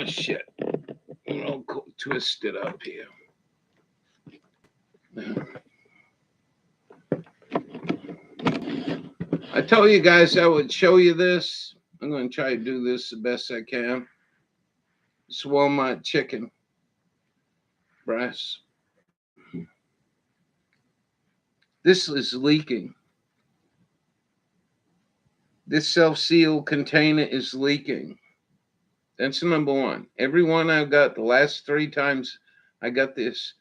Oh, shit. I'll twist it up here. I told you guys I would show you this. I'm going to try to do this the best I can. It's Walmart chicken breast. This is leaking. This self-sealed container is leaking. That's number one. Every one I've got, the last 3 times I got this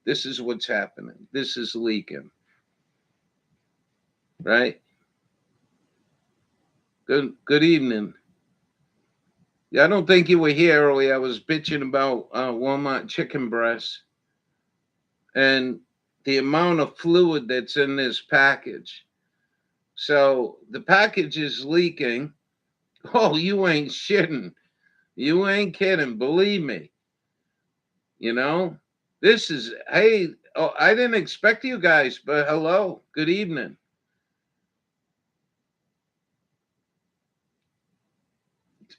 is what's happening. This is leaking. Right? Good evening. Yeah, I don't think you were here earlier. I was bitching about Walmart chicken breasts and the amount of fluid that's in this package. So the package is leaking. Oh, you ain't shitting. You ain't kidding. Believe me. You know, this is, hey, oh, I didn't expect you guys, but hello. Good evening.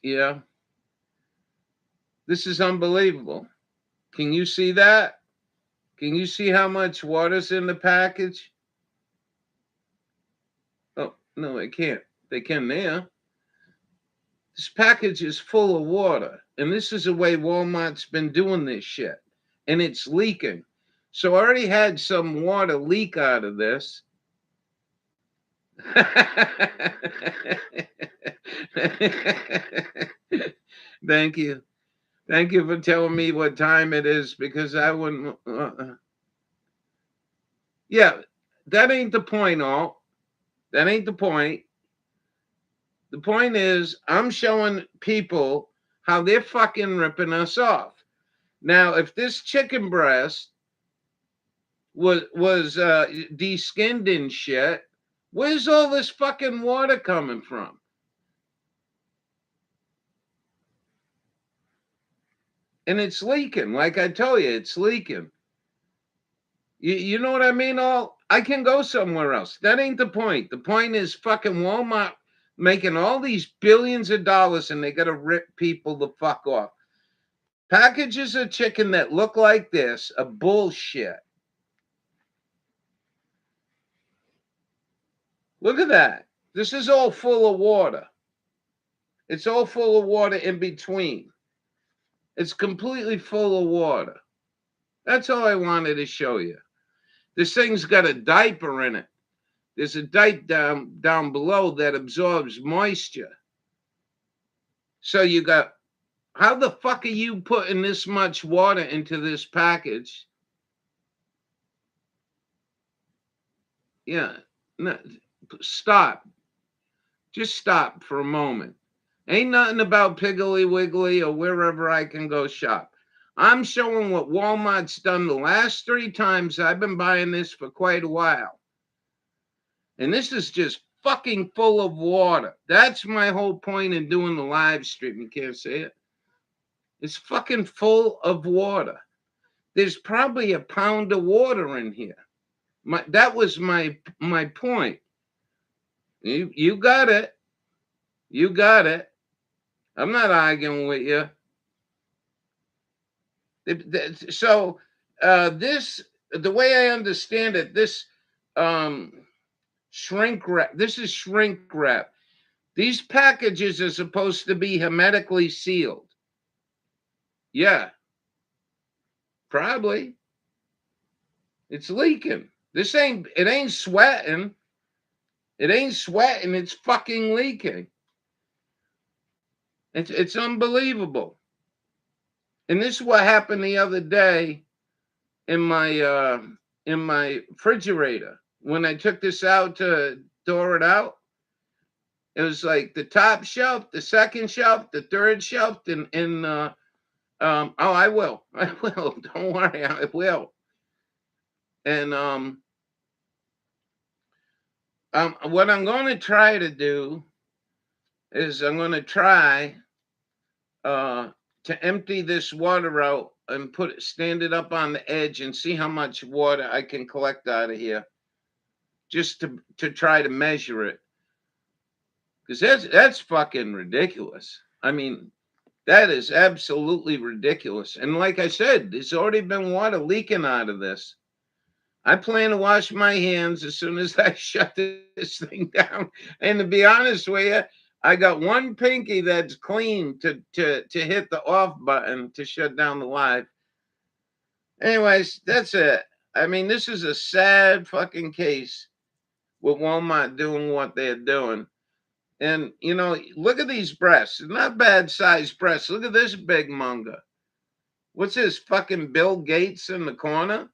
Yeah. This is unbelievable. Can you see that? Can you see how much water's in the package? Oh, no, they can't. They can there. This package is full of water. And this is the way Walmart's been doing this shit. And it's leaking. So I already had some water leak out of this. Thank you. Thank you for telling me what time it is because I wouldn't. Yeah, that ain't the point, all. That ain't the point. The point is, I'm showing people how they're fucking ripping us off. Now, if this chicken breast was de-skinned and shit, where's all this fucking water coming from? And it's leaking. Like I told you, it's leaking. You know what I mean? I can go somewhere else. That ain't the point. The point is fucking Walmart making all these billions of dollars and they got to rip people the fuck off. Packages of chicken that look like this are bullshit. Look at that. This is all full of water. It's all full of water in between. It's completely full of water. That's all I wanted to show you. This thing's got a diaper in it. There's a diaper down below that absorbs moisture. So you got, how the fuck are you putting this much water into this package? Yeah, no, stop. Just stop for a moment. Ain't nothing about Piggly Wiggly or wherever I can go shop. I'm showing what Walmart's done the last 3 times. I've been buying this for quite a while. And this is just fucking full of water. That's my whole point in doing the live stream. You can't say it. It's fucking full of water. There's probably a pound of water in here. That was my point. You got it. You got it. I'm not arguing with you. So this, the way I understand it, this shrink wrap. This is shrink wrap. These packages are supposed to be hermetically sealed. Yeah, probably. It's leaking. It ain't sweating. It ain't sweating. It's fucking leaking. It's unbelievable. And this is what happened the other day in my refrigerator. When I took this out to door it out, it was like the top shelf, the second shelf, the third shelf, and oh, I will. Don't worry, I will. And what I'm going to try to do is I'm going to try to empty this water out and stand it up on the edge and see how much water I can collect out of here, just to try to measure it, because that's fucking ridiculous. I mean, That is absolutely ridiculous. And like I said, there's already been water leaking out of this. I plan to wash my hands as soon as I shut this thing down. And to be honest with you, I got one pinky that's clean to hit the off button to shut down the live. Anyways, that's it. I mean, this is a sad fucking case with Walmart doing what they're doing. And look at these breasts. Not bad sized breasts. Look at this big monger. What's this fucking Bill Gates in the corner?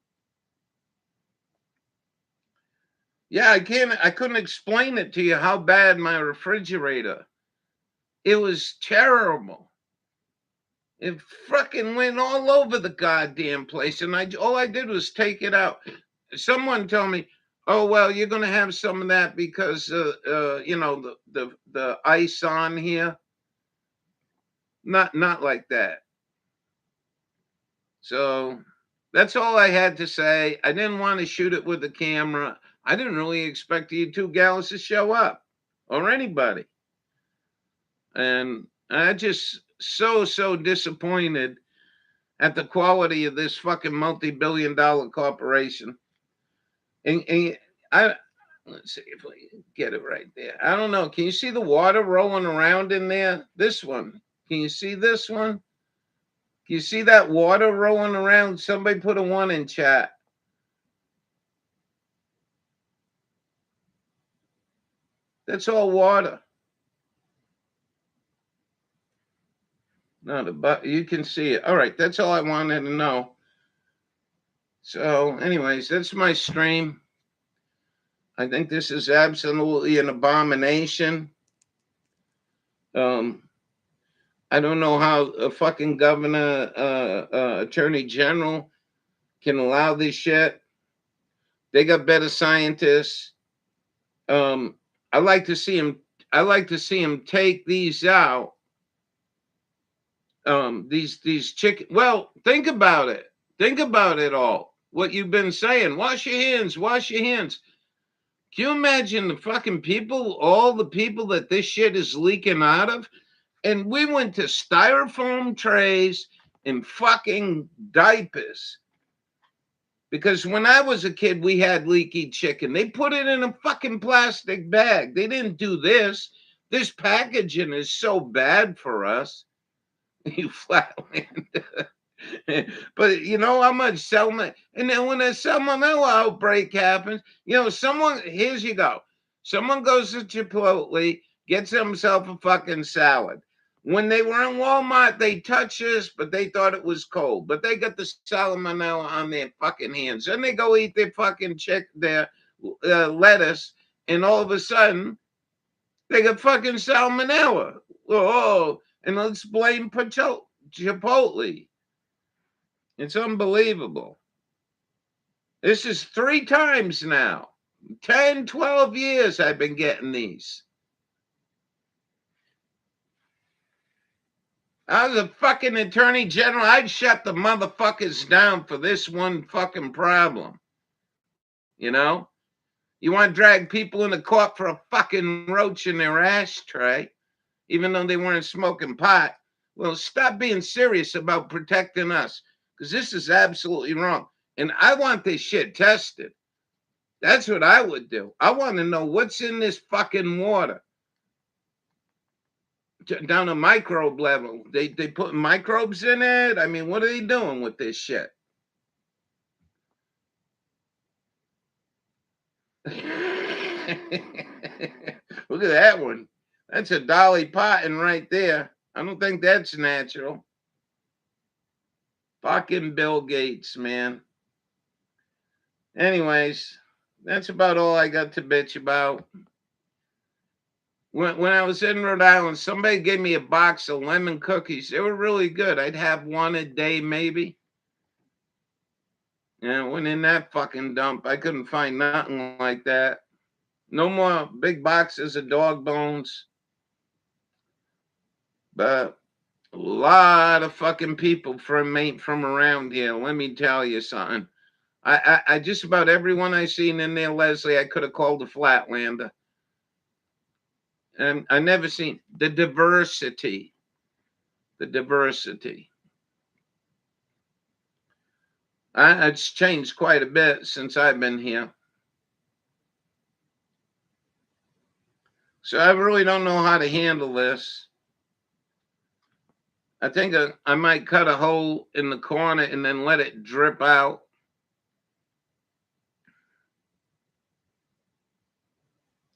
Yeah, I couldn't explain it to you how bad my refrigerator. It was terrible. It fucking went all over the goddamn place, and all I did was take it out. Someone told me, "Oh well, you're gonna have some of that because the ice on here." Not like that. So that's all I had to say. I didn't want to shoot it with the camera. I didn't really expect you two gals to show up or anybody. And I just so disappointed at the quality of this fucking multi-billion-dollar corporation. And let's see if we can get it right there. I don't know. Can you see the water rolling around in there? This one. Can you see this one? Can you see that water rolling around? Somebody put a 1 in chat. That's all water. No, but you can see it. All right, that's all I wanted to know. So, anyways, that's my stream. I think this is absolutely an abomination. I don't know how a fucking governor, attorney general can allow this shit. They got better scientists. I like to see him take these out. These chicken. Well, think about it. Think about it all. What you've been saying. Wash your hands. Wash your hands. Can you imagine the fucking people, all the people that this shit is leaking out of? And we went to styrofoam trays and fucking diapers. Because when I was a kid, we had leaky chicken. They put it in a fucking plastic bag. They didn't do this. This packaging is so bad for us. You flatland. But you know how much salmonella, and then when a salmonella outbreak happens, here's you go. Someone goes to Chipotle, gets himself a fucking salad. When they were in Walmart, they touched this, but they thought it was cold. But they got the salmonella on their fucking hands. Then they go eat their fucking their lettuce, and all of a sudden, they got fucking salmonella. Oh, and let's blame Chipotle. It's unbelievable. This is 3 times now. 10, 12 years I've been getting these. I was a fucking attorney general. I'd shut the motherfuckers down for this one fucking problem. You know? You want to drag people into court for a fucking roach in their ashtray, even though they weren't smoking pot. Well, stop being serious about protecting us, because this is absolutely wrong. And I want this shit tested. That's what I would do. I want to know what's in this fucking water. Down to microbe level. They put microbes in it. I mean, what are they doing with this shit? Look at that one. That's a Dolly Parton right there. I don't think that's natural. Fucking Bill Gates, man. Anyways, that's about all I got to bitch about. When I was in Rhode Island, somebody gave me a box of lemon cookies. They were really good. I'd have one a day, maybe. And I went in that fucking dump. I couldn't find nothing like that. No more big boxes of dog bones. But a lot of fucking people from around here. Let me tell you something. I just about everyone I seen in there, Leslie, I could have called a Flatlander. And I never seen the diversity the diversity. It's changed quite a bit since I've been here. So I really don't know how to handle this. I think I might cut a hole in the corner and then let it drip out.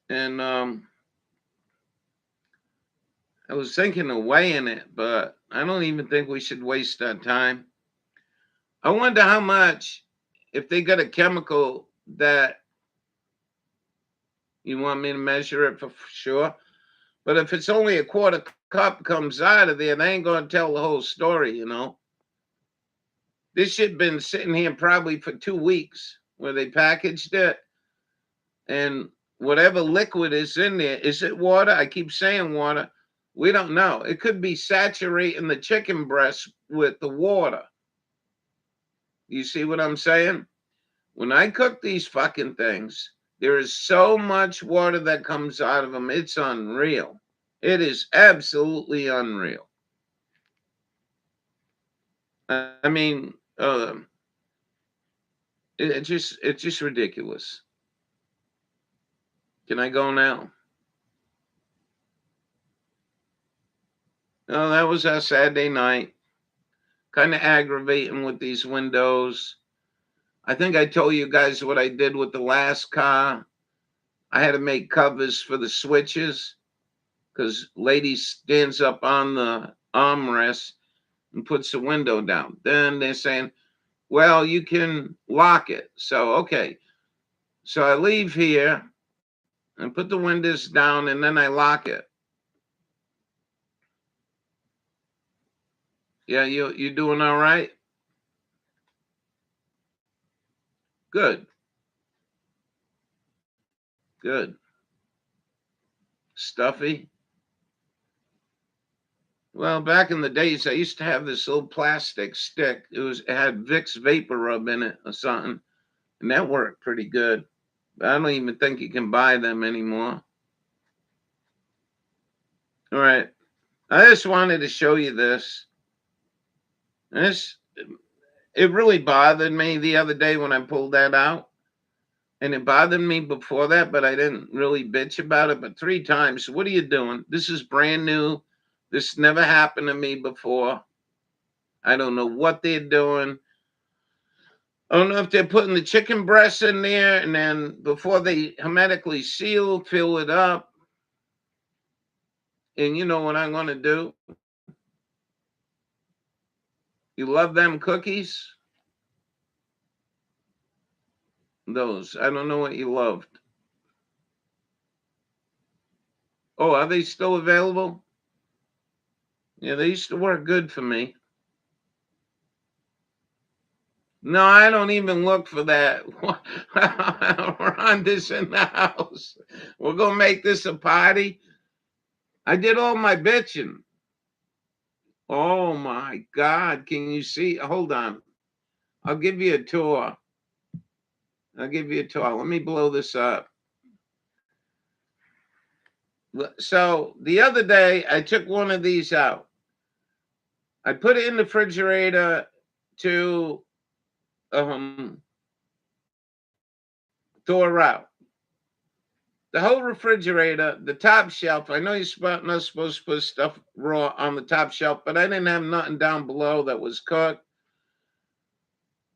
And I was thinking of weighing it, but I don't even think we should waste that time. I wonder how much, if they got a chemical that you want me to measure it for sure. But if it's only a quarter cup comes out of there, they ain't going to tell the whole story, you know. This shit been sitting here probably for 2 weeks where they packaged it. And whatever liquid is in there, is it water? I keep saying water. We don't know. It could be saturating the chicken breast with the water. You see what I'm saying? When I cook these fucking things, there is so much water that comes out of them. It's unreal. It is absolutely unreal. I mean, it's just ridiculous. Can I go now? Oh, that was our Saturday night. Kind of aggravating with these windows. I think I told you guys what I did with the last car. I had to make covers for the switches because lady stands up on the armrest and puts the window down. Then they're saying, well, you can lock it. So, okay. So I leave here and put the windows down and then I lock it. Yeah, you doing all right? Good. Good. Stuffy? Well, back in the days, I used to have this little plastic stick. It had Vicks Vapor Rub in it or something, and that worked pretty good. But I don't even think you can buy them anymore. All right. I just wanted to show you this. It really bothered me the other day when I pulled that out. And it bothered me before that, but I didn't really bitch about it. But 3 times, what are you doing? This is brand new. This never happened to me before. I don't know what they're doing. I don't know if they're putting the chicken breast in there and then before they hermetically seal, fill it up. And you know what I'm going to do? You love them cookies? Those. I don't know what you loved. Oh, are they still available? Yeah, they used to work good for me. No, I don't even look for that. Rhonda's in the house. We're going to make this a party. I did all my bitching. Oh my God. Can you see? Hold on. I'll give you a tour. Let me blow this up. So the other day, I took one of these out. I put it in the refrigerator to thaw her out. The whole refrigerator, the top shelf, I know you're not supposed to put stuff raw on the top shelf, but I didn't have nothing down below that was cooked.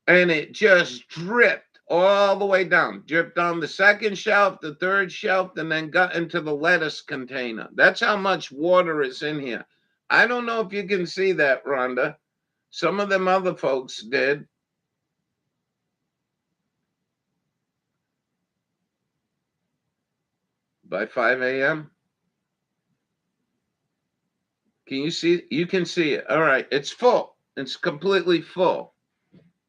And it just dripped all the way down. Dripped on the second shelf, the third shelf, and then got into the lettuce container. That's how much water is in here. I don't know if you can see that, Rhonda. Some of them other folks did. By 5 a.m. Can you see? You can see it. All right. It's full. It's completely full.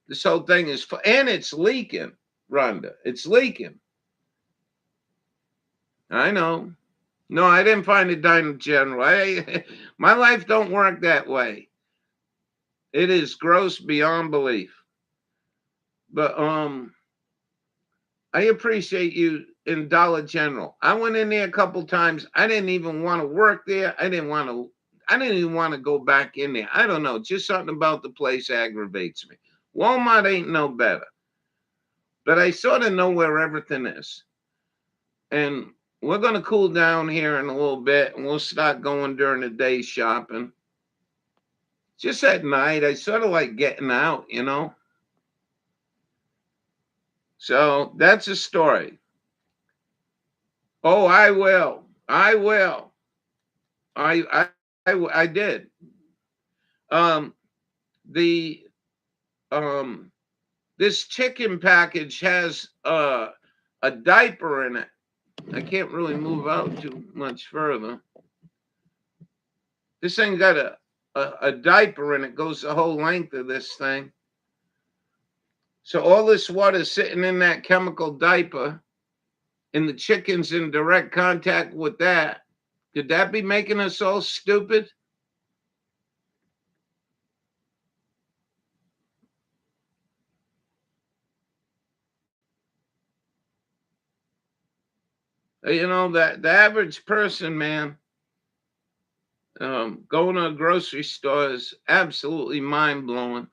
This whole thing is full. And it's leaking, Rhonda. It's leaking. I know. No, I didn't find it Diner General. My life don't work that way. It is gross beyond belief. But I appreciate you in Dollar General. I went in there a couple times. I didn't even want to work there. I didn't even want to go back in there. I don't know. Just something about the place aggravates me. Walmart ain't no better. But I sort of know where everything is. And we're going to cool down here in a little bit, and we'll start going during the day shopping. Just at night, I sort of like getting out, you know? So that's a story. Oh, I will. I will. I did. Um, the this chicken package has a diaper in it. I can't really move out too much further. This thing got a diaper in it, goes the whole length of this thing. So all this water sitting in that chemical diaper, and the chicken's in direct contact with that. Could that be making us all stupid? You know, that the average person, man, going to a grocery store is absolutely mind blowing.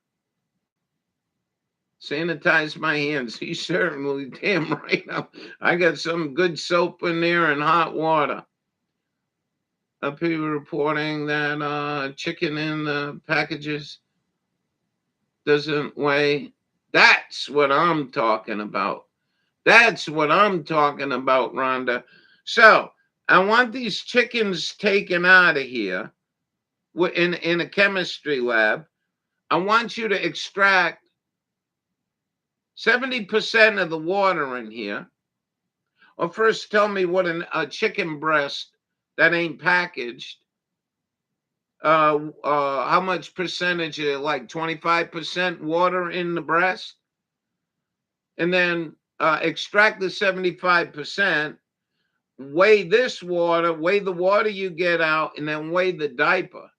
Sanitize my hands. He certainly damn right. I got some good soap in there and hot water. People reporting that chicken in the packages doesn't weigh. That's what I'm talking about. That's what I'm talking about, Rhonda. So I want these chickens taken out of here in a chemistry lab. I want you to extract 70% of the water in here. Or first tell me what a chicken breast that ain't packaged, how much percentage, like 25% water in the breast? And then extract the 75%, weigh this water, weigh the water you get out, and then weigh the diaper.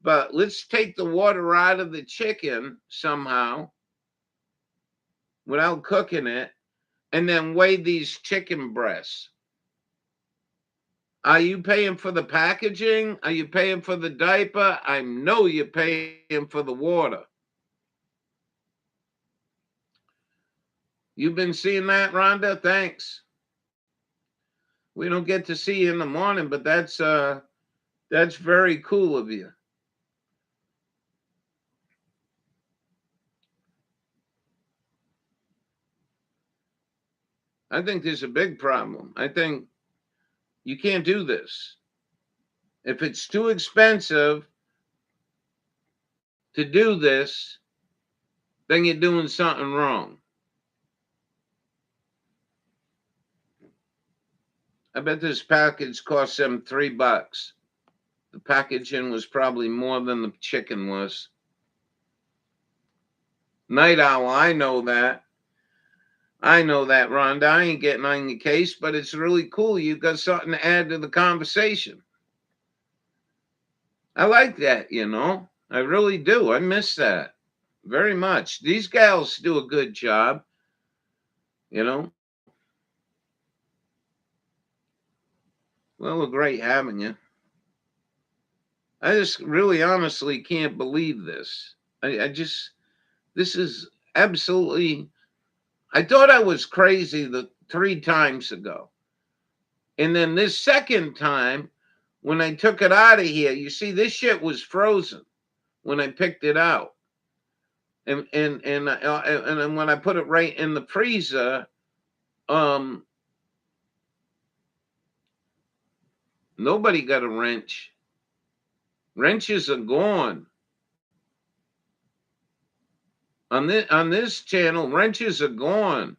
But let's take the water out of the chicken somehow without cooking it, and then weigh these chicken breasts. Are you paying for the packaging? Are you paying for the diaper? I know you're paying for the water. You've been seeing that, Rhonda? Thanks. We don't get to see you in the morning, but that's very cool of you. I think there's a big problem. I think you can't do this. If it's too expensive to do this, then you're doing something wrong. I bet this package cost them $3. The packaging was probably more than the chicken was. Night owl, I know that. I know that, Rhonda. I ain't getting on your case, but it's really cool. You got something to add to the conversation. I like that, you know. I really do. I miss that very much. These gals do a good job, you know. Well, we're great having you. I just really honestly can't believe this. This is absolutely, I thought I was crazy the 3 times ago. And then this second time, when I took it out of here, you see, this shit was frozen when I picked it out. And then when I put it right in the freezer, nobody got a wrench. Wrenches are gone. On this channel, wrenches are gone.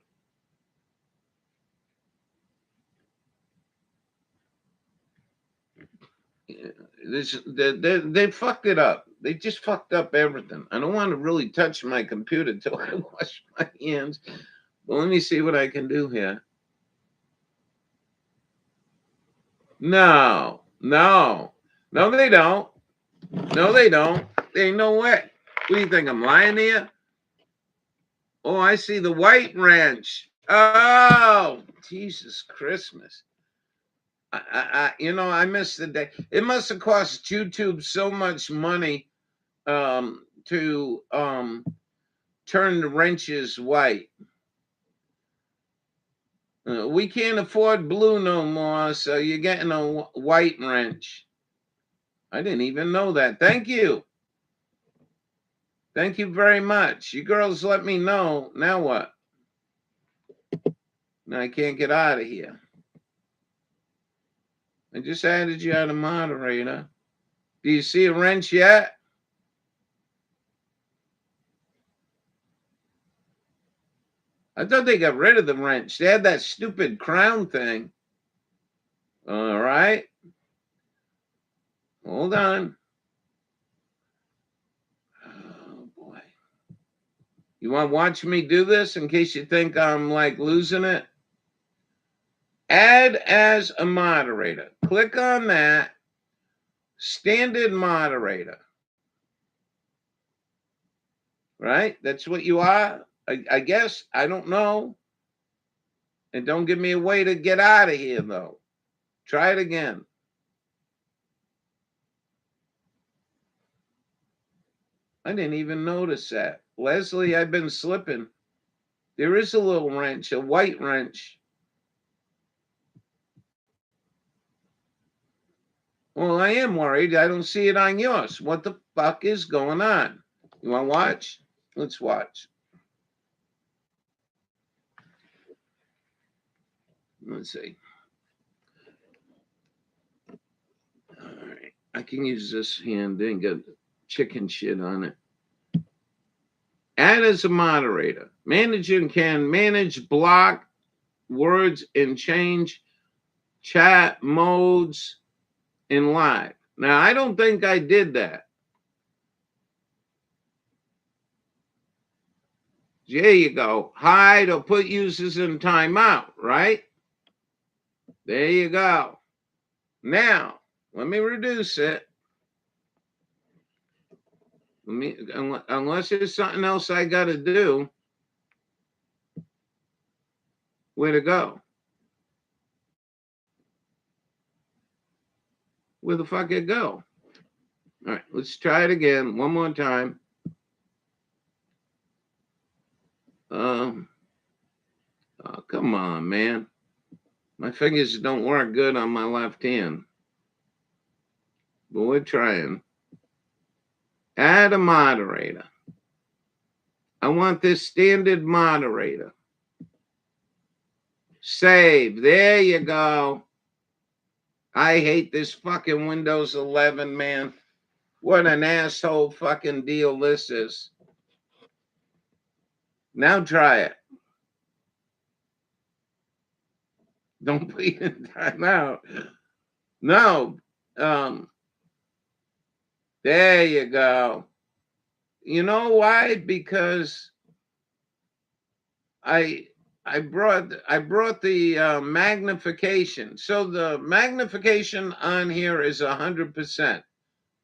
They fucked it up. They just fucked up everything. I don't want to really touch my computer till I wash my hands. But let me see what I can do here. No, they don't. No, they don't. There ain't no way. What do you think? I'm lying to you? Oh, I see the white wrench. Oh, Jesus Christmas. I missed the day. It must have cost YouTube so much money to turn the wrenches white. We can't afford blue no more, so you're getting a white wrench. I didn't even know that. Thank you. Thank you very much. You girls let me know. Now what? Now I can't get out of here. I just added you as a moderator. Do you see a wrench yet? I thought they got rid of the wrench. They had that stupid crown thing. All right. Hold on. Oh, boy. You want to watch me do this in case you think I'm like losing it? Add as a moderator. Click on that. Standard moderator. Right? That's what you are. I guess. I don't know. And don't give me a way to get out of here, though. Try it again. I didn't even notice that. Leslie, I've been slipping. There is a little wrench, a white wrench. Well, I am worried. I don't see it on yours. What the fuck is going on? You want to watch? Let's watch. Let's see. All right. I can use this hand. They ain't got chicken shit on it. Add as a moderator. Manager can manage block words and change chat modes in live. Now, I don't think I did that. There you go. Hide or put users in timeout, right? There you go. Now, let me reduce it. Unless there's something else I got to do. Where to go? Where the fuck it go? All right, let's try it again. One more time. Oh, come on, man. My fingers don't work good on my left hand. But we're trying. Add a moderator. I want this standard moderator. Save. There you go. I hate this fucking Windows 11, man. What an asshole fucking deal this is. Now try it. Don't be in timeout. No. There you go. You know why? Because I brought the magnification. So the magnification on here is 100%.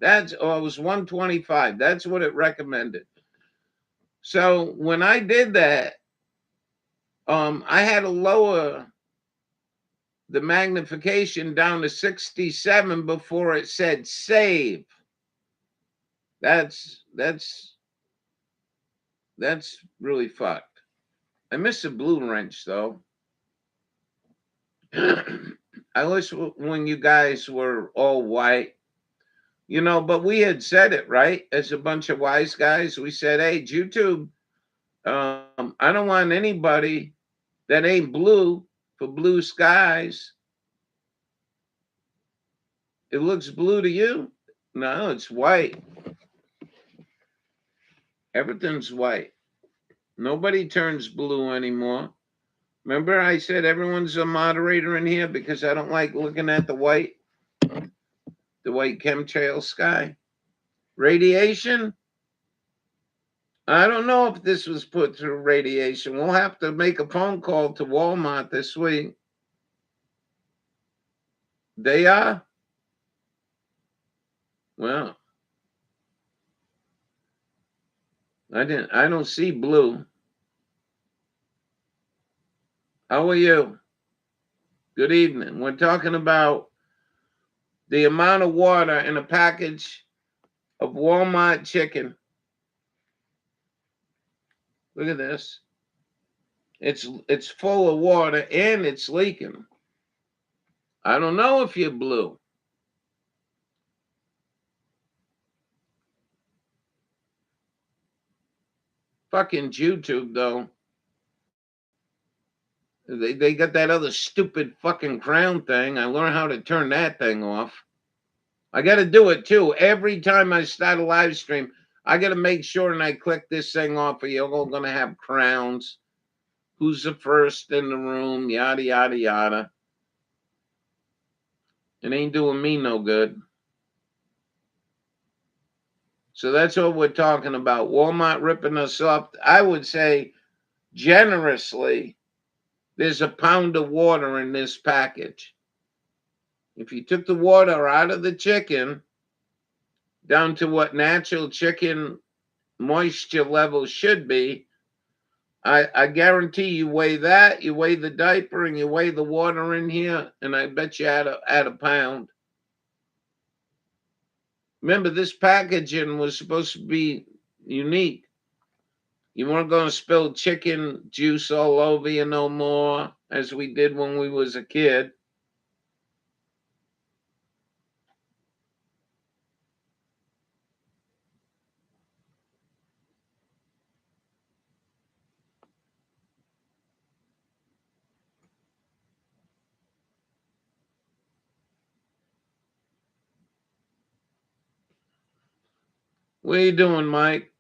It was 125. That's what it recommended. So when I did that, I had to lower the magnification down to 67 before it said save. That's really fucked. I miss a blue wrench though. I wish when you guys were all white, but we had said it, right? As a bunch of wise guys, we said, hey, YouTube, I don't want anybody that ain't blue for blue skies. It looks blue to you? No, it's white. Everything's white. Nobody turns blue anymore. Remember I said everyone's a moderator in here because I don't like looking at the white chemtrail sky. Radiation? I don't know if this was put through radiation. We'll have to make a phone call to Walmart this week. They are? Well, I don't see blue. How are you? Good evening. We're talking about the amount of water in a package of Walmart chicken. Look at this. It's full of water and it's leaking. I don't know if you're blue. Fucking YouTube though. They got that other stupid fucking crown thing. I learned how to turn that thing off. I got to do it too. Every time I start a live stream, I got to make sure and I click this thing off, or you're all going to have crowns. Who's the first in the room? Yada, yada, yada. It ain't doing me no good. So that's what we're talking about. Walmart ripping us off. I would say generously, there's a pound of water in this package. If you took the water out of the chicken down to what natural chicken moisture level should be, I guarantee you weigh that, you weigh the diaper, and you weigh the water in here, and I bet you add a pound. Remember, this packaging was supposed to be unique. You weren't going to spill chicken juice all over you no more, as we did when we was a kid. What are you doing, Mike?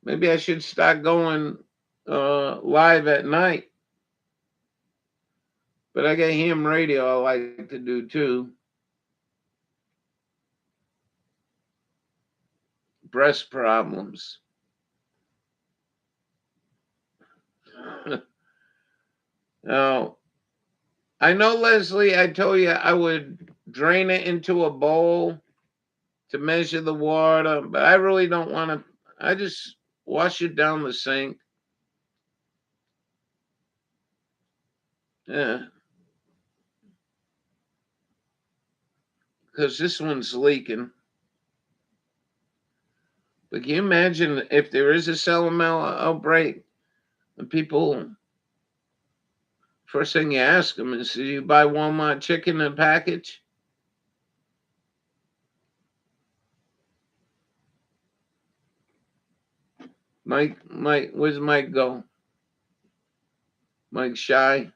Maybe I should start going live at night. But I got ham radio I like to do too. Breast problems. Now, I know, Leslie, I told you I would drain it into a bowl to measure the water, but I really don't want to. I just wash it down the sink. Yeah. Because this one's leaking. But can you imagine if there is a salmonella outbreak and people, first thing you ask them is, do you buy Walmart chicken in a package? Mike, where's Mike go? Mike shy.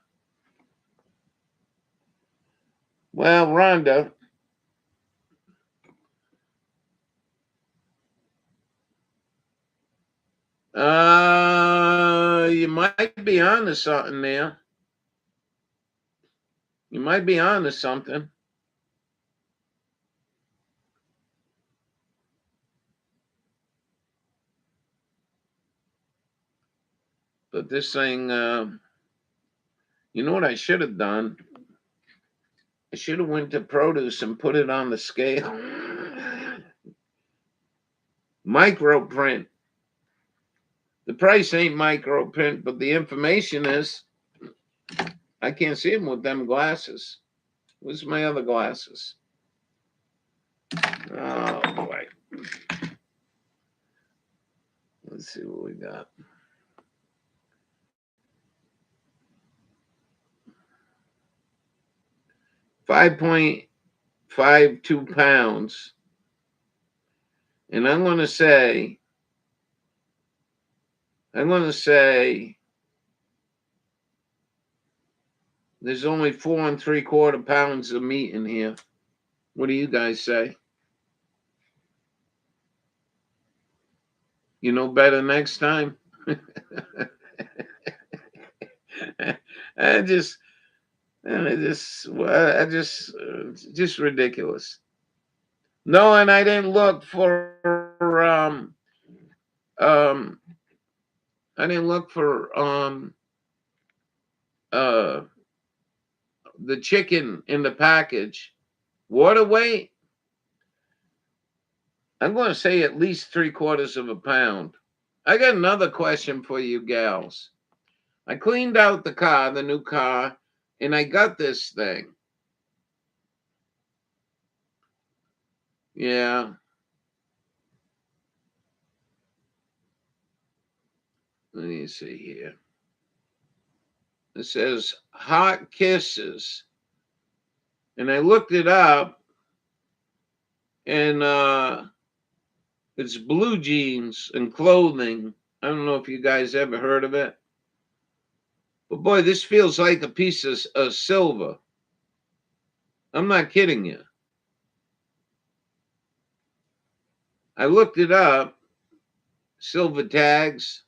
Well, Rhonda, you might be onto something there. You might be onto something. But this thing, you know what I should have done? I should have went to produce and put it on the scale. Micro print. The price ain't micro print, but the information is. I can't see them with them glasses. Where's my other glasses? Oh boy. Let's see what we got. 5.52 pounds. And I'm going to say there's only 4 3/4 pounds of meat in here. What do you guys say? You know better next time? Just ridiculous. No, and I didn't look for the chicken in the package. Water weight? I'm going to say at least 3/4 pound. I got another question for you gals. I cleaned out the car, the new car, And I got this thing. Yeah. Let me see here. It says Hot Kisses. And I looked it up, and it's blue jeans and clothing. I don't know if you guys ever heard of it. But boy, this feels like a piece of silver. I'm not kidding you. I looked it up. Silver tags.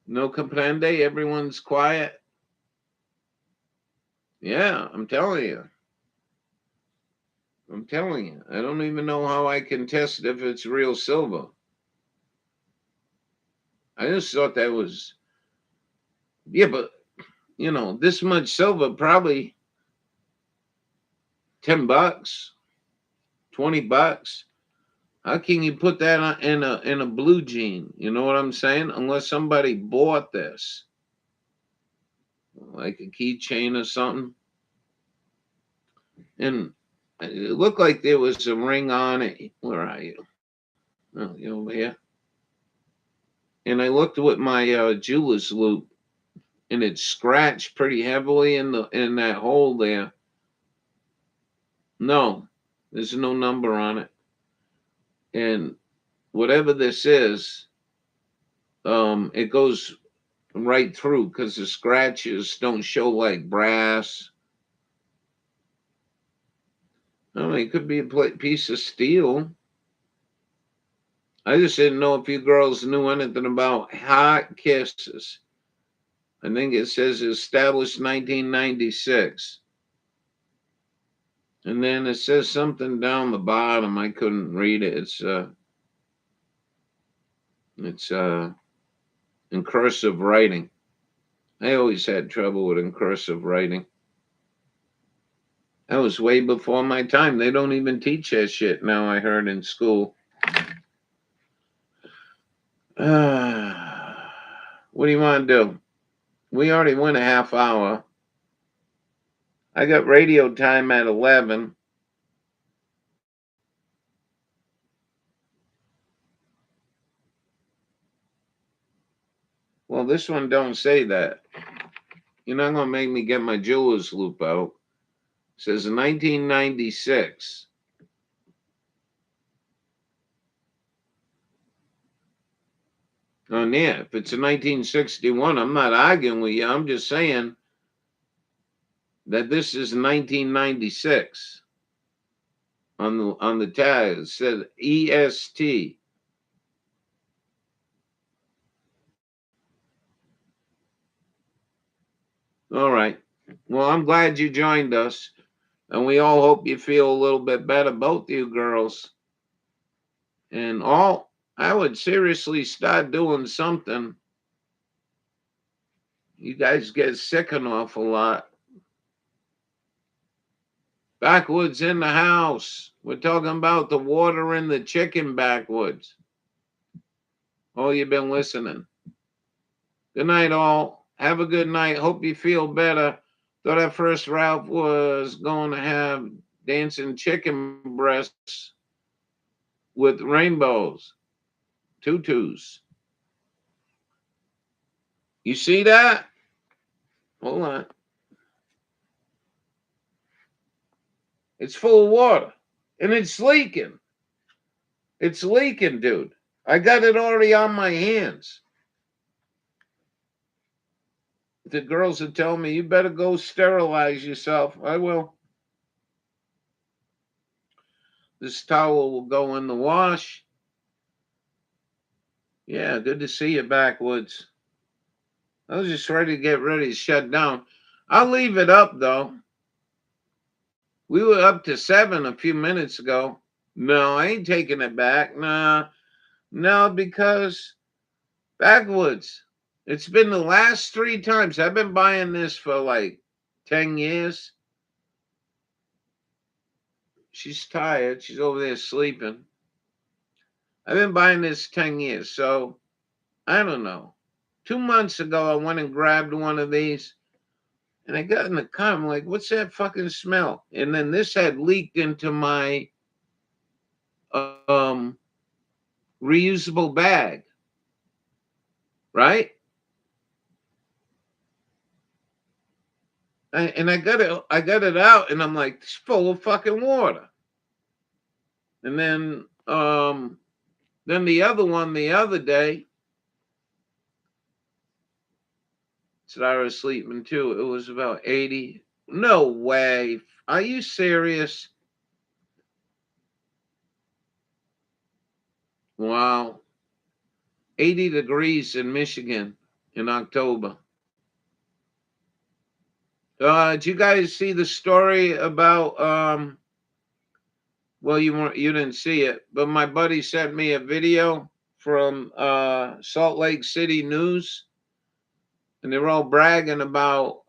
No comprende. Everyone's quiet. Yeah, I'm telling you. I'm telling you. I don't even know how I can test if it's real silver. I just thought that was, yeah, but this much silver, probably $10, $20. How can you put that in a blue jean? You know what I'm saying? Unless somebody bought this, like a keychain or something. And it looked like there was a ring on it. Where are you? Oh, you over here? And I looked with my jeweler's loop, and it scratched pretty heavily in that hole there. No, there's no number on it. And whatever this is, it goes right through because the scratches don't show like brass. I mean, it could be a piece of steel. I just didn't know if you girls knew anything about Hot Kisses. I think it says established 1996. And then it says something down the bottom. I couldn't read it. It's in cursive writing. I always had trouble with in cursive writing. That was way before my time. They don't even teach that shit now, I heard in school. What do you want to do? We already went a half hour. I got radio time at 11. Well, this one don't say that. You're not going to make me get my jeweler's loop out. It says 1996. Oh, yeah. If it's a 1961, I'm not arguing with you. I'm just saying that this is 1996 on the tag. It said EST. All right. Well, I'm glad you joined us, and we all hope you feel a little bit better, both you girls. And I would seriously start doing something. You guys get sick an awful lot. Backwoods in the house. We're talking about the water in the chicken backwoods. Oh, you've been listening. Good night, all. Have a good night. Hope you feel better. Thought at first Ralph was going to have dancing chicken breasts with rainbows, tutus. You see that? Hold on. It's full of water. And it's leaking. It's leaking, dude. I got it already on my hands. The girls are telling me, you better go sterilize yourself. I will. This towel will go in the wash. Yeah, good to see you, Backwoods. I was just ready to get ready to shut down. I'll leave it up, though. We were up to 7 a few minutes ago. No, I ain't taking it back. Nah, no, because Backwoods. It's been the last 3 times. I've been buying this for like 10 years. She's tired. She's over there sleeping. I've been buying this 10 years, so I don't know. 2 months ago, I went and grabbed one of these, and I got in the car. I'm like, what's that fucking smell? And then this had leaked into my reusable bag, right? And I got it out, and I'm like, it's full of fucking water. And then the other one the other day, said I was sleeping too. It was about 80. No way. Are you serious? Wow. 80 degrees in Michigan in October. Did you guys see the story about well, you didn't see it, but my buddy sent me a video from Salt Lake City News, and they're all bragging about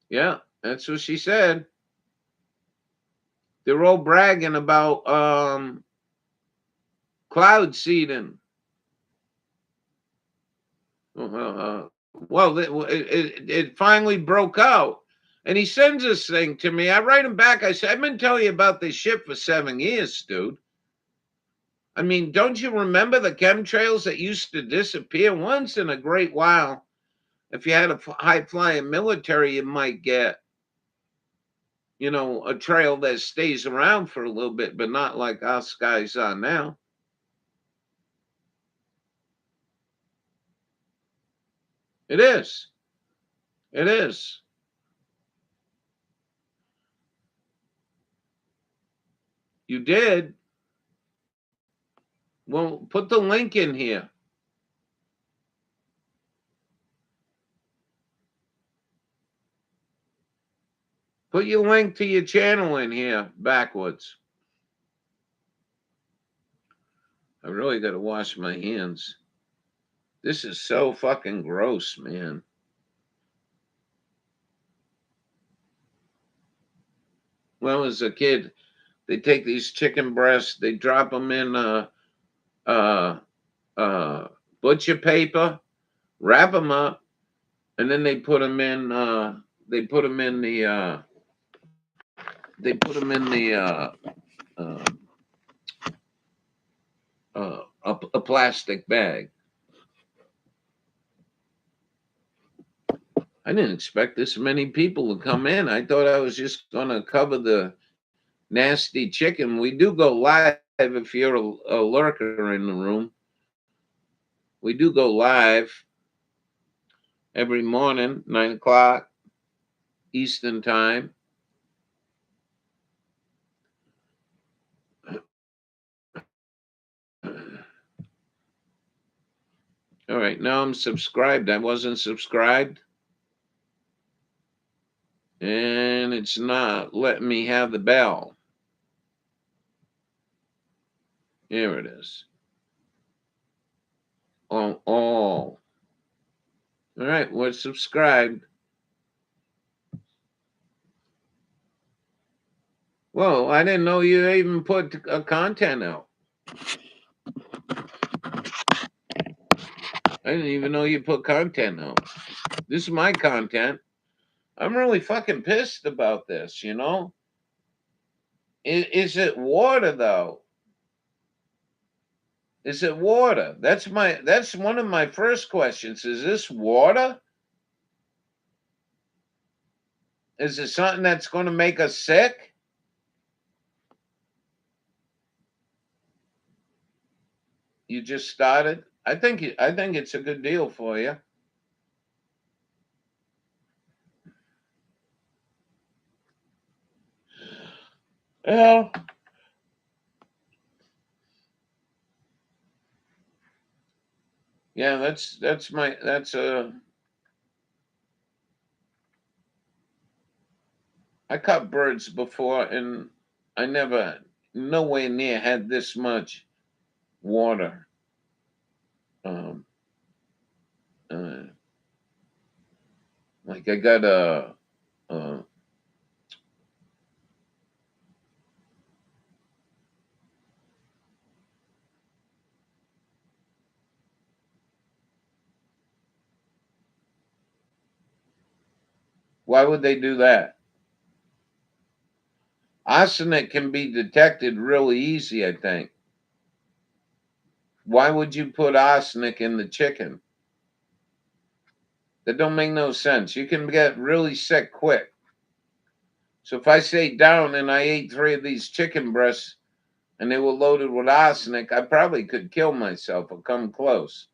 yeah, that's what she said. They're all bragging about cloud seeding. Well, it finally broke out. And he sends this thing to me. I write him back. I say, I've been telling you about this shit for 7 years, dude. I mean, don't you remember the chemtrails that used to disappear once in a great while? If you had a high flying military, you might get, a trail that stays around for a little bit, but not like us guys are now. It is. It is. You did. Well, put the link in here. Put your link to your channel in here backwards. I really got to wash my hands. This is so fucking gross, man. Well, as a kid, they take these chicken breasts, they drop them in uh, butcher paper, wrap them up, and then they put them in. They put them in the. They put them in the uh, a plastic bag. I didn't expect this many people to come in. I thought I was just gonna cover the nasty chicken. We do go live if you're a lurker in the room. We do go live every morning, 9 o'clock Eastern time. All right, now I'm subscribed. I wasn't subscribed. And it's not letting me have the bell. Here it is. Oh. All right, we're subscribed. Whoa, I didn't know you even put a content out. I didn't even know you put content out. This is my content. I'm really fucking pissed about this, you know? Is it water though? Is it water? That's one of my first questions. Is this water? Is it something that's going to make us sick? You just started? I think it's a good deal for you. Yeah. Yeah, I caught birds before, and I never nowhere near had this much water. Um uh, like I got a Why would they do that? Arsenic can be detected really easy, I think. Why would you put arsenic in the chicken? That don't make no sense. You can get really sick quick. So if I sat down and I ate 3 of these chicken breasts and they were loaded with arsenic, I probably could kill myself or come close.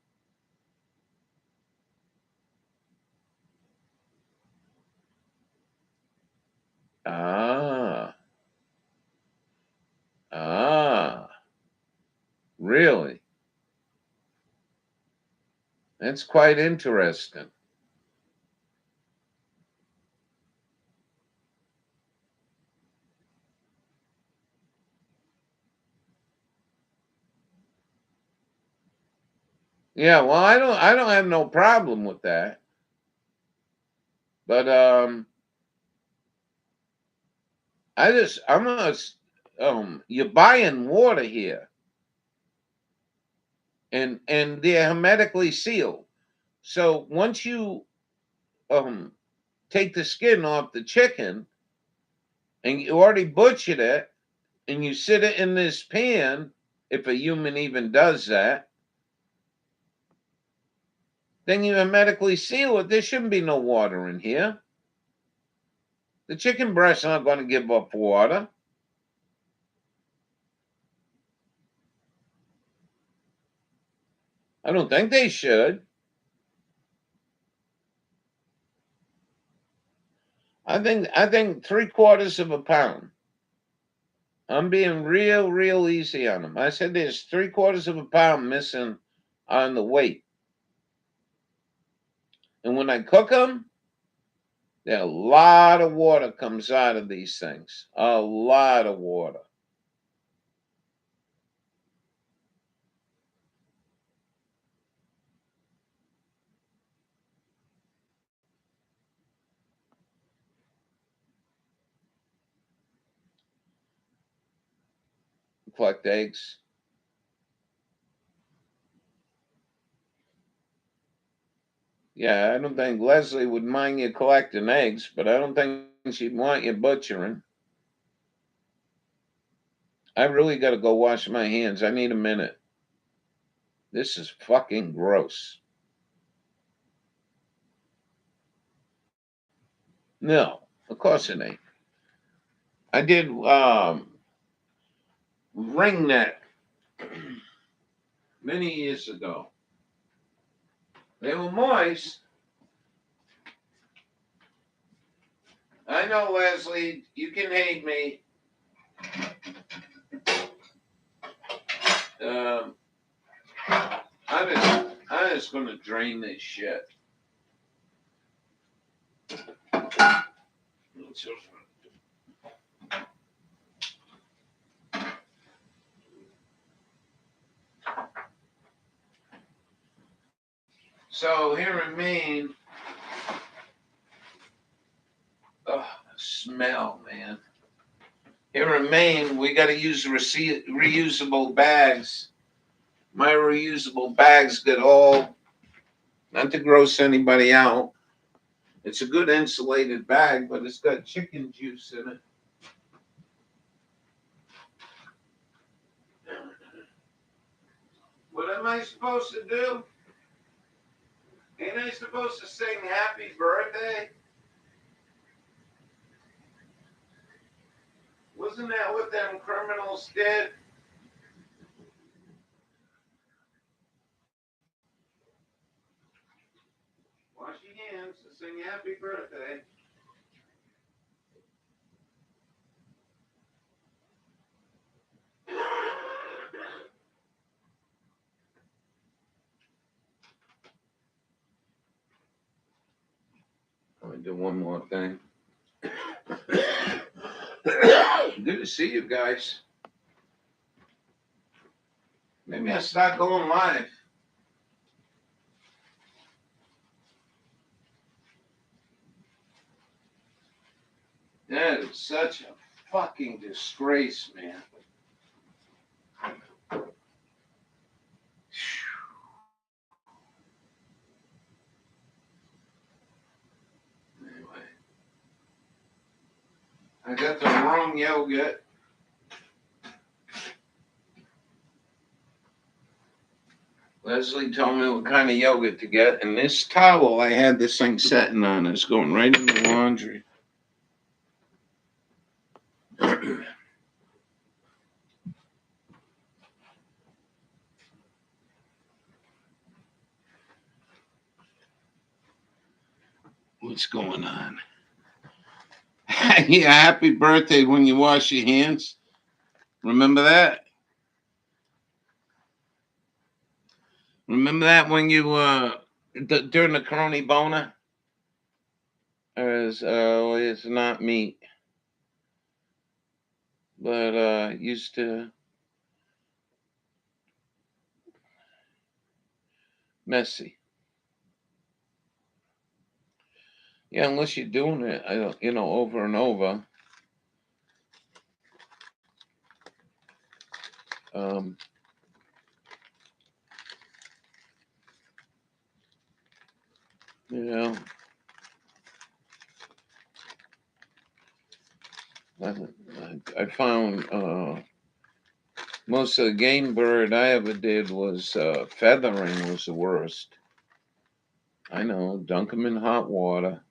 Ah. Ah. Really? That's quite interesting. Yeah, well, I don't have no problem with that. But I'm gonna you're buying water here and they're hermetically sealed. So once you um take the skin off the chicken and you already butchered it and you sit it in this pan, if a human even does that, then you hermetically seal it. There shouldn't be no water in here. The chicken breast's not going to give up water. I don't think they should. I think 3/4 of a pound. I'm being real easy on them. I said there's 3/4 of a pound missing on the weight. And when I cook them, there a lot of water comes out of these things. A lot of water. Collect eggs. Yeah, I don't think Leslie would mind you collecting eggs, but I don't think she'd want you butchering. I really got to go wash my hands. I need a minute. This is fucking gross. No, of course it ain't. I did ring neck many years ago. They were moist. I know, Leslie, you can hate me. Um, I'm just gonna drain this shit. So here in Maine, oh, smell, man. Here in Maine, we got to use reusable bags. My reusable bags get all, not to gross anybody out. It's a good insulated bag, but it's got chicken juice in it. What am I supposed to do? Ain't I supposed to sing happy birthday? Wasn't that what them criminals did? Wash your hands and sing happy birthday. Let me do one more thing. Good to see you guys. Maybe I start going live. That is such a fucking disgrace, man. Anyway. got the wrong yogurt. Leslie told me what kind of yogurt to get, and this towel I had this thing setting on is going right in the laundry. What's going on? Yeah, happy birthday when you wash your hands. Remember that? Remember that when you during the Corona Bona? It's not meat, but used to messy. Yeah, unless you're doing it, over and over. Um, you know, I found most of the game bird I ever did was feathering was the worst. I know, dunk them in hot water.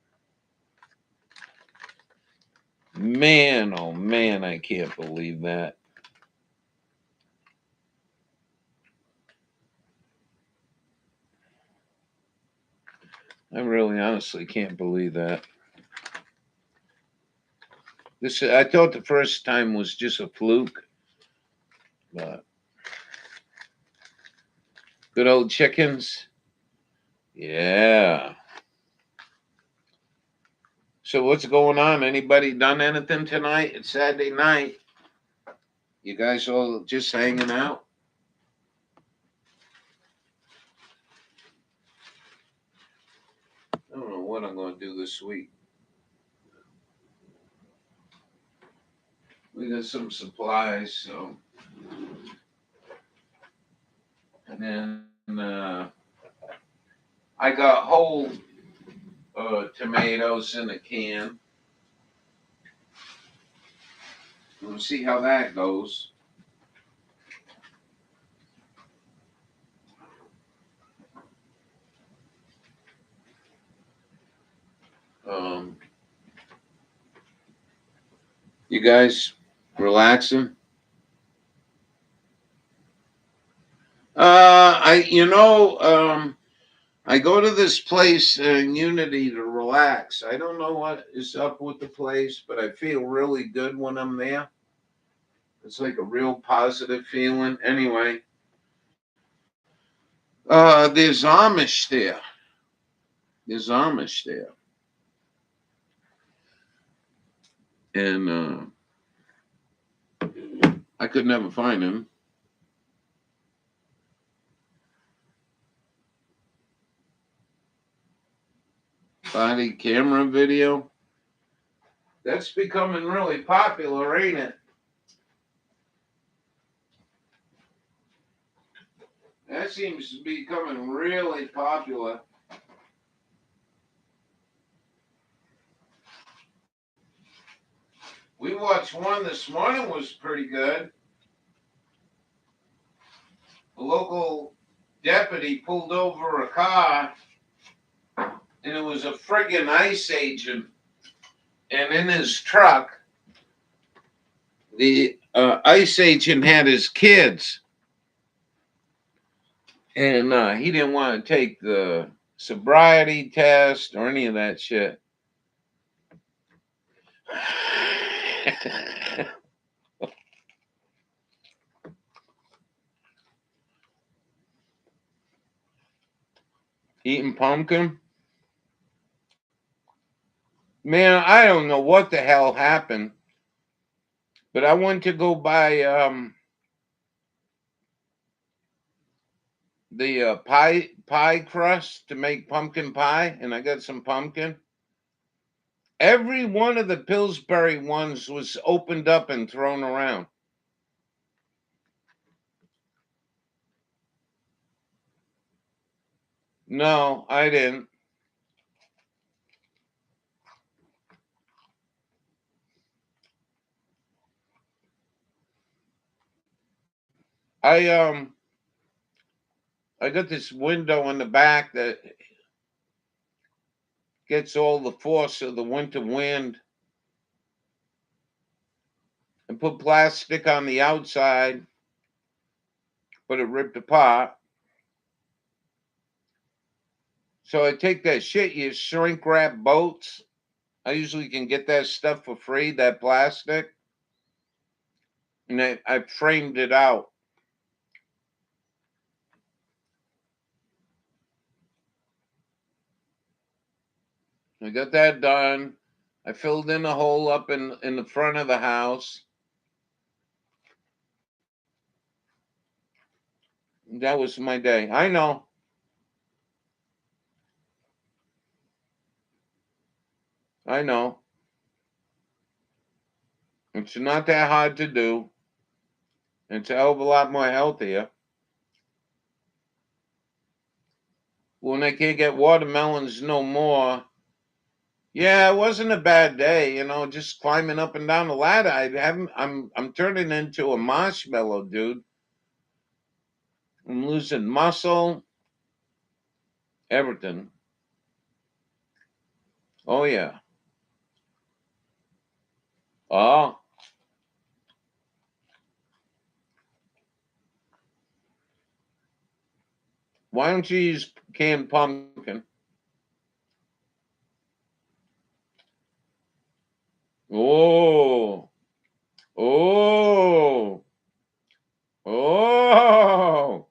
Man, oh man, I can't believe that. I really honestly can't believe that. I thought the first time was just a fluke, but good old chickens. Yeah. So what's going on? Anybody done anything tonight? It's Saturday night. You guys all just hanging out? I don't know what I'm going to do this week. We got some supplies, so. And then I got whole tomatoes in a can. We'll see how that goes. You guys relaxing? I go to this place in Unity to relax. I don't know what is up with the place, but I feel really good when I'm there. It's like a real positive feeling. Anyway, there's Amish there. There's Amish there, and I could never find him. Body camera video. That's becoming really popular, ain't it? That seems to be becoming really popular. We watched one this morning, was pretty good. A local deputy pulled over a car, and it was a friggin' ICE agent. And in his truck, the ICE agent had his kids, and he didn't want to take the sobriety test or any of that shit. Eating pumpkin? Man, I don't know what the hell happened, but I went to go buy the pie crust to make pumpkin pie, and I got some pumpkin. Every one of the Pillsbury ones was opened up and thrown around. No, I didn't. I got this window in the back that gets all the force of the winter wind, and put plastic on the outside, but it ripped apart. So I take that shit, you shrink wrap boats. I usually can get that stuff for free, that plastic. And I framed it out. I got that done. I filled in a hole up in the front of the house. That was my day. I know. I know. It's not that hard to do. It's a hell of a lot more healthier. When I can't get watermelons no more. Yeah, it wasn't a bad day, just climbing up and down the ladder. I'm turning into a marshmallow, dude. I'm losing muscle, everything. Oh yeah. Oh, why don't you use canned pumpkin? Oh, oh, oh.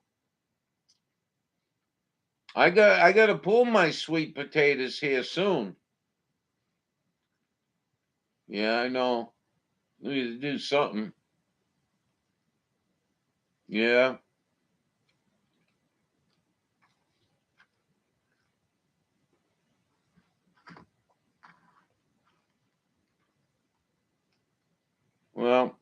I got to pull my sweet potatoes here soon. Yeah, I know. We need to do something. Yeah. Well,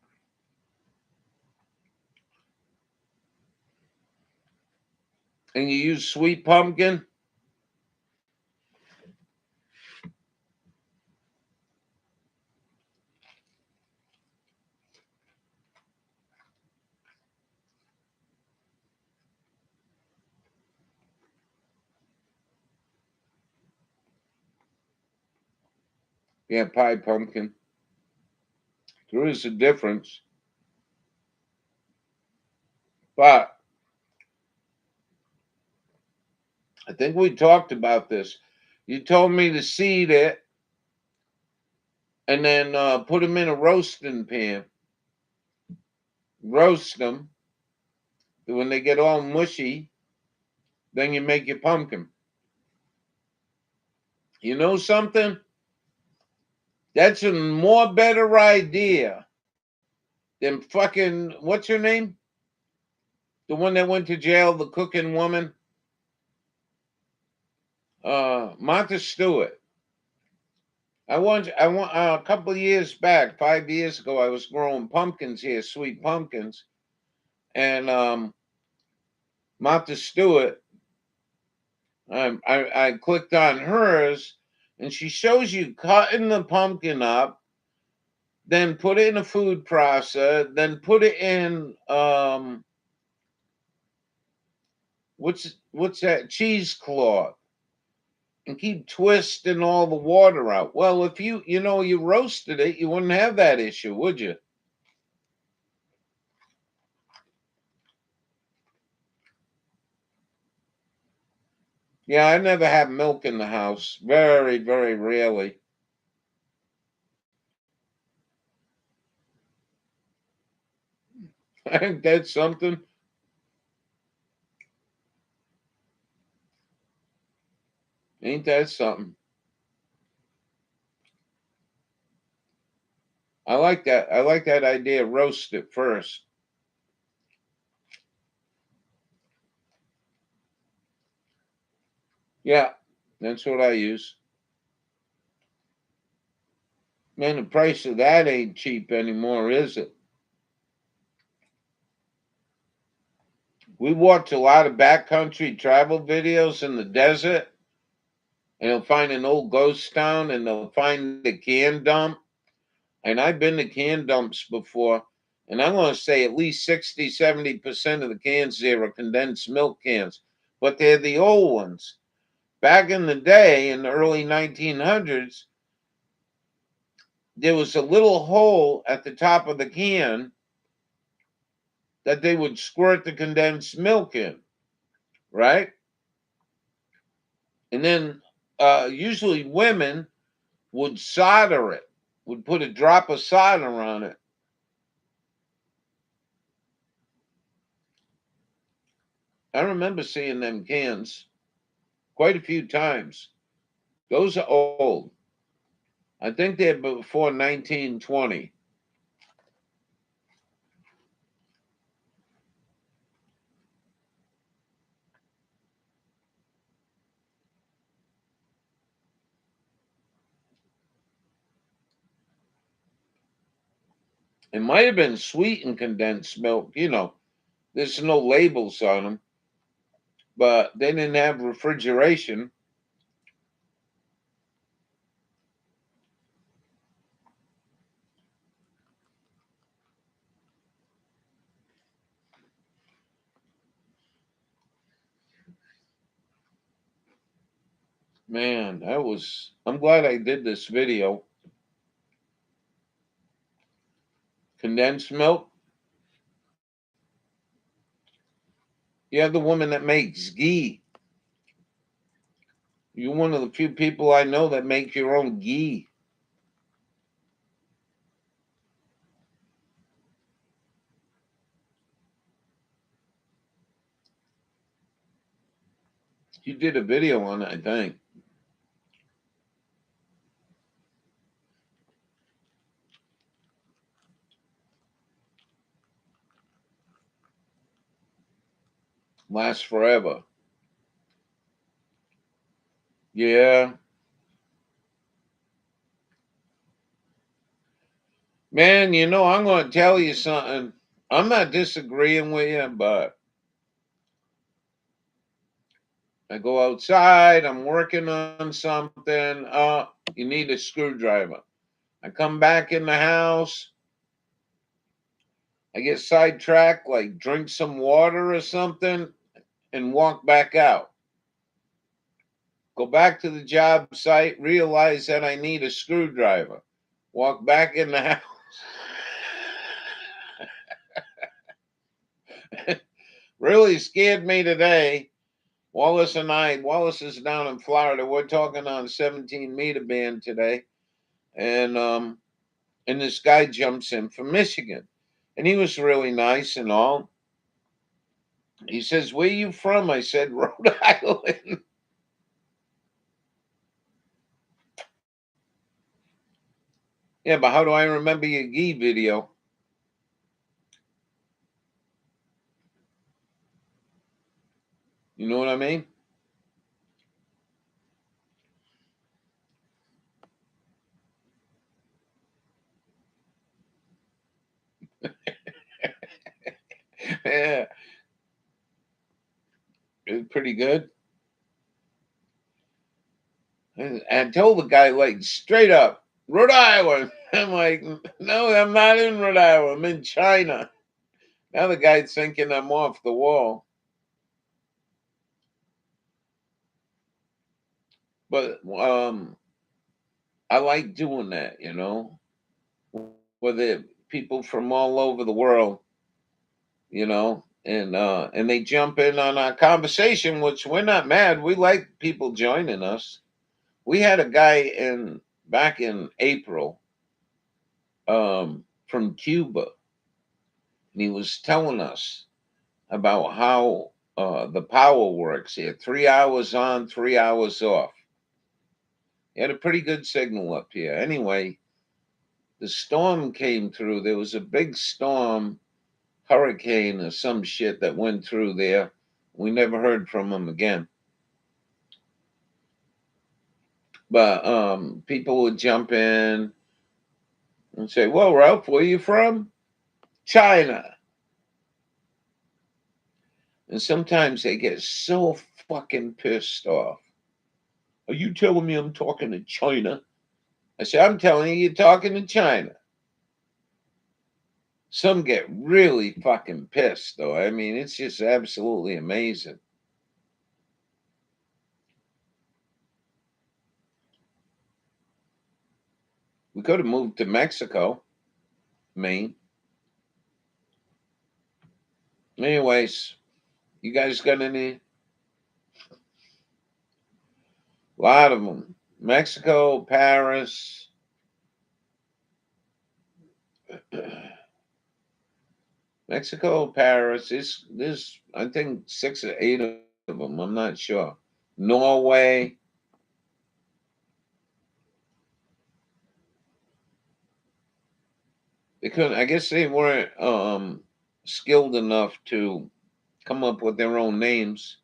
and you use sweet pumpkin? Yeah, pie pumpkin. There is a difference. But I think we talked about this. You told me to seed it and then put them in a roasting pan. Roast them. When they get all mushy, then you make your pumpkin. You know something? That's a more better idea than fucking, what's her name? The one that went to jail, the cooking woman? Martha Stewart. I want a couple of years back, 5 years ago, I was growing pumpkins here, sweet pumpkins, and Martha Stewart. I clicked on hers, and she shows you cutting the pumpkin up, then put it in a food processor, then put it in what's that, cheesecloth, and keep twisting all the water out. Well, if you roasted it, you wouldn't have that issue, would you? Yeah, I never have milk in the house. Very, very rarely. Ain't that something? Ain't that something? I like that. I like that idea. Roast it first. Yeah, that's what I use. Man, the price of that ain't cheap anymore, is it? We watch a lot of backcountry travel videos in the desert, and they'll find an old ghost town and they'll find the can dump. And I've been to can dumps before. And I'm going to say at least 60, 70% of the cans there are condensed milk cans, but they're the old ones. Back in the day, in the early 1900s, there was a little hole at the top of the can that they would squirt the condensed milk in, right? And then usually women would solder it, would put a drop of solder on it. I remember seeing them cans quite a few times. Those are old. I think they're before 1920. It might have been sweetened condensed milk. There's no labels on them, but they didn't have refrigeration. Man, I'm glad I did this video. Condensed milk. You have the woman that makes ghee. You're one of the few people I know that make your own ghee. You did a video on it, I think. Lasts forever. Yeah. Man, I'm going to tell you something. I'm not disagreeing with you, but I go outside, I'm working on something. You need a screwdriver. I come back in the house, I get sidetracked, like drink some water or something, and walk back out. Go back to the job site, realize that I need a screwdriver. Walk back in the house. Really scared me today. Wallace is down in Florida. We're talking on 17-meter band today. And this guy jumps in from Michigan. And he was really nice and all. He says, "Where you from?" I said, "Rhode Island." Yeah, but how do I remember your ghee video? You know what I mean? Yeah, it was pretty good. And I told the guy, like, straight up, Rhode Island. I'm like, no, I'm not in Rhode Island. I'm in China. Now the guy's thinking I'm off the wall. But I like doing that, with people from all over the world, and they jump in on our conversation, which we're not mad. We like people joining us. We had a guy back in April from Cuba, and he was telling us about how the power works here. 3 hours on, 3 hours off. He had a pretty good signal up here. Anyway, the storm came through. There was a big storm, hurricane or some shit that went through there. We never heard from him again. But people would jump in and say, "Well, Ralph, where you from?" "China." And sometimes they get so fucking pissed off. "Are you telling me I'm talking to China?" I said, "I'm telling you, you're talking to China." Some get really fucking pissed, though. I mean, it's just absolutely amazing. We could have moved to Mexico, Maine. Anyways, you guys got any? A lot of them. Mexico, Paris. Mexico, Paris. There's I think 6 or 8 of them. I'm not sure. Norway. They couldn't. I guess they weren't skilled enough to come up with their own names.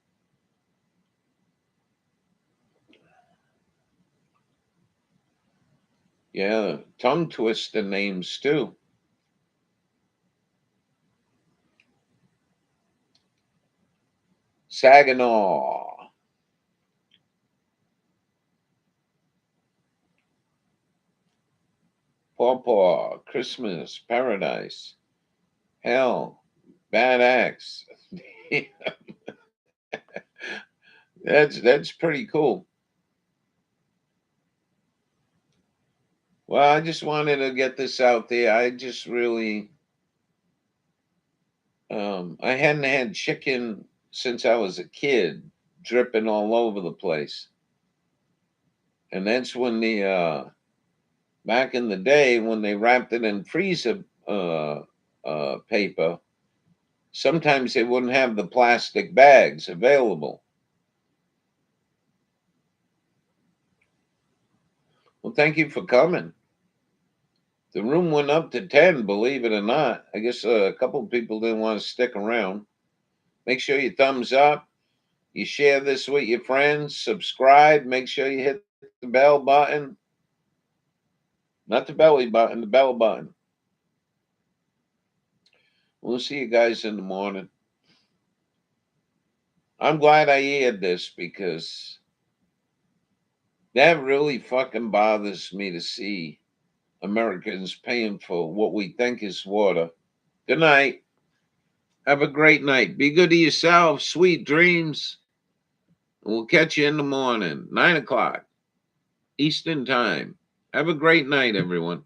Yeah, tongue twister names too. Saginaw. Pawpaw. Christmas. Paradise. Hell. Bad axe. That's pretty cool. Well, I just wanted to get this out there. I just really I hadn't had chicken since I was a kid, dripping all over the place. And that's when the back in the day when they wrapped it in freezer paper, sometimes they wouldn't have the plastic bags available. Well, thank you for coming. The room went up to 10, believe it or not. I guess a couple of people didn't want to stick around. Make sure you thumbs up. You share this with your friends. Subscribe. Make sure you hit the bell button. Not the belly button, the bell button. We'll see you guys in the morning. I'm glad I aired this because that really fucking bothers me to see Americans paying for what we think is water. Good night. Have a great night. Be good to yourself. Sweet dreams. We'll catch you in the morning, 9 o'clock Eastern time. Have a great night, everyone.